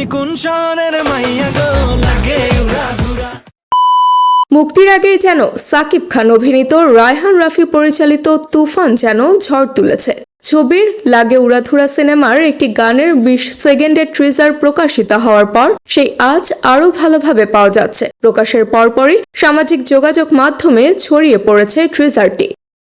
তুমি কোন শহরের মাইয়া গো লাগে উড়াধুরা। মুক্তির আগেই যেন সাকিব খান অভিনীত রায়হান রাফি পরিচালিত তুফান যেন ঝড় তুলেছে। ছবির লাগে উড়াধুরা সিনেমার একটি গানের 20 সেকেন্ডের ট্রিজার প্রকাশিত হওয়ার পর সেই আজ আরও ভালোভাবে পাওয়া যাচ্ছে। প্রকাশের পরপরই সামাজিক যোগাযোগ মাধ্যমে ছড়িয়ে পড়েছে ট্রিজারটি।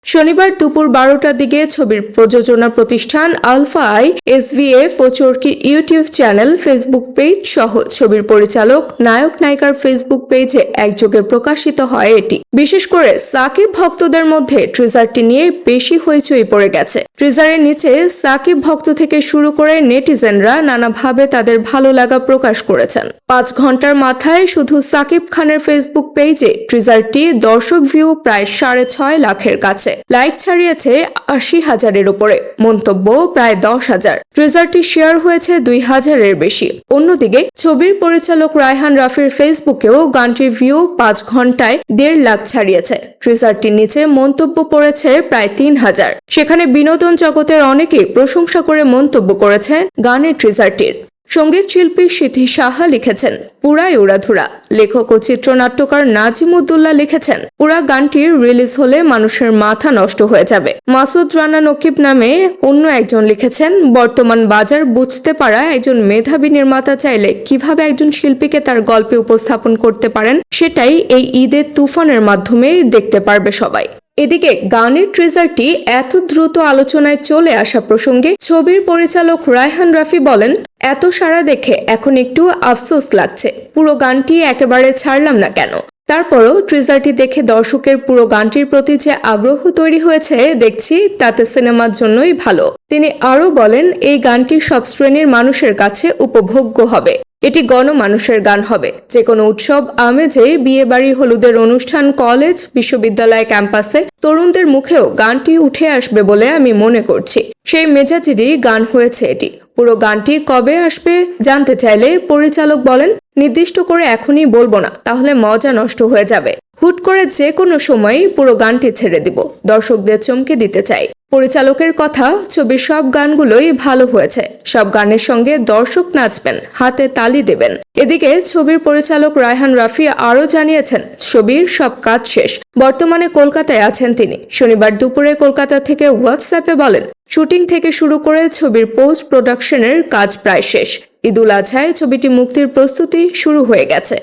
শনিবার দুপুর 12টার দিকে ছবির প্রযোজনা প্রতিষ্ঠান আলফা আই, এসভিএফ ও চরকির ইউটিউব চ্যানেল, ফেসবুক পেজ সহ ছবির পরিচালক, নায়ক নায়িকার ফেসবুক পেজে একযোগে প্রকাশিত হয় এটি। বিশেষ করে সাকিব ভক্তদের মধ্যে ট্রিজারটি নিয়ে বেশি হইচই পড়ে গেছে। ট্রিজারের নিচে সাকিব ভক্ত থেকে শুরু করে নেটিজেনরা নানাভাবে তাদের ভালো লাগা প্রকাশ করেছেন। 5 ঘন্টার মাথায় শুধু সাকিব খানের ফেসবুক পেজে ট্রিজারটি দর্শক ভিউ প্রায় 6.5 লাখের কাছে। লাইক ছাড়িয়েছে 80,000-এর উপরে, মন্তব্য প্রায় 10,000। ট্রিজারটি শেয়ার হয়েছে 2,000-এর বেশি। অন্যদিকে ছবির পরিচালক রায়হান রাফির ফেসবুকেও গানটির ভিউ 5 ঘন্টায় 1.5 লাখ ছাড়িয়েছে। ট্রিজারটির নিচে মন্তব্য পড়েছে প্রায় 3,000। সেখানে বিনোদন জগতের অনেকেই প্রশংসা করে মন্তব্য করেছেন গানের ট্রিজারটির। সঙ্গীত শিল্পী সিথি সাহা লিখেছেন পুরাই উড়াধুরা। লেখক ও চিত্রনাট্যকার নাজিমুদ্দৌলা লিখেছেন পুরা গানটির রিলিজ হলে মানুষের মাথা নষ্ট হয়ে যাবে। মাসুদ রানা নকিব নামে অন্য একজন লিখেছেন বর্তমান বাজার বুঝতে পারা একজন মেধাবী নির্মাতা চাইলে কিভাবে একজন শিল্পীকে তার গল্পে উপস্থাপন করতে পারেন সেটাই এই ঈদের তুফানের মাধ্যমে দেখতে পারবে সবাই। এদিকে গানের ট্রিজারটি এত দ্রুত আলোচনায় চলে আসা প্রসঙ্গে ছবির পরিচালক রায়হান রাফি বলেন, এত সাড়া দেখে এখন একটু আফসোস লাগছে, পুরো গানটি একেবারে ছাড়লাম না কেন। তারপরও ট্রিজারটি দেখে দর্শকের পুরো গানটির প্রতি যে আগ্রহ তৈরি হয়েছে দেখছি তাতে সিনেমার জন্যই ভালো। তিনি আরও বলেন, এই গানটি সব শ্রেণীর মানুষের কাছে উপভোগ্য হবে। এটি গণমানুষের গান হবে। যে কোনো উৎসব আমেজে, বিয়ে বাড়ি, হলুদের অনুষ্ঠান, কলেজ, বিশ্ববিদ্যালয় ক্যাম্পাসে তরুণদের মুখেও গানটি উঠে আসবে বলে আমি মনে করছি। সেই মেজাজেরই গান হয়েছে এটি। পুরো গানটি কবে আসবে জানতে চাইলে পরিচালক বলেন, নির্দিষ্ট করে এখনই বলবো না, তাহলে মজা নষ্ট হয়ে যাবে। হুট করে যে কোনো সময়ই পুরো গানটি ছেড়ে দিব, দর্শকদের চমকে দিতে চাই। পরিচালকের কথা, ছবির সব গানগুলোই ভালো হয়েছে। সব গানের সঙ্গে দর্শক নাচবেন, হাতে তালি দেবেন। এদিকে ছবির পরিচালক রায়হান রাফি আরও জানিয়েছেন ছবির সব কাজ শেষ। বর্তমানে কলকাতায় আছেন তিনি। শনিবার দুপুরে কলকাতা থেকে হোয়াটসঅ্যাপে বলেন, শুটিং থেকে শুরু করে ছবির পোস্ট প্রোডাকশনের কাজ প্রায় শেষ। ঈদুল আজহায় ছবিটি মুক্তির প্রস্তুতি শুরু হয়ে গেছে।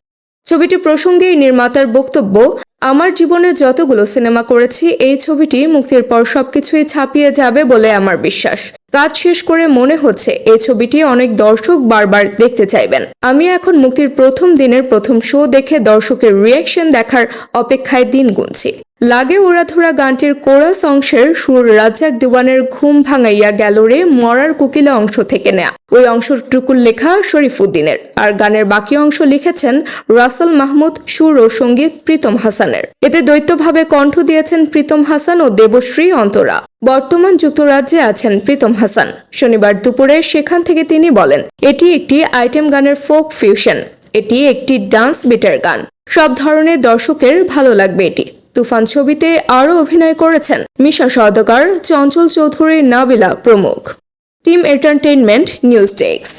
ছবিটি প্রসঙ্গে নির্মাতার বক্তব্য, আমার জীবনে যতগুলো সিনেমা করেছি এই ছবিটি মুক্তির পর সবকিছুই ছাপিয়ে যাবে বলে আমার বিশ্বাস। কাজ শেষ করে মনে হচ্ছে এই ছবিটি অনেক দর্শক বারবার দেখতে চাইবেন। আমি এখন মুক্তির প্রথম দিনের প্রথম শো দেখে দর্শকের রিয়াকশন দেখার অপেক্ষায় দিন গুনছি। লাগে উড়াধুরা গানটির কোরাস অংশের সুর রাজ্জাক দিওয়ানের ঘুম ভাঙাইয়া গেল রে মরার কোকিলা অংশ থেকে নেয়া। ওই অংশটুকুর লেখা শরীফুদ্দিনের, আর গানের বাকি অংশ লিখেছেন রাসেল মাহমুদ, সুর ও সঙ্গীত প্রীতম হাসানের। এতে দ্বৈতভাবে কণ্ঠ দিয়েছেন প্রীতম হাসান ও দেবশ্রী অন্তরা। বর্তমান যুক্তরাজ্যে আছেন প্রীতম হাসান। শনিবার দুপুরে সেখান থেকে তিনি বলেন, এটি একটি আইটেম গানের ফোক ফিউশন। এটি একটি ডান্স বিটের গান। সব ধরনের দর্শকের ভালো লাগবে এটি। তুফান ছবিতে আরও অভিনয় করেছেন মিশা সওদাগর, চঞ্চল চৌধুরী, নাবিলা প্রমুখ। Team entertainment news desk.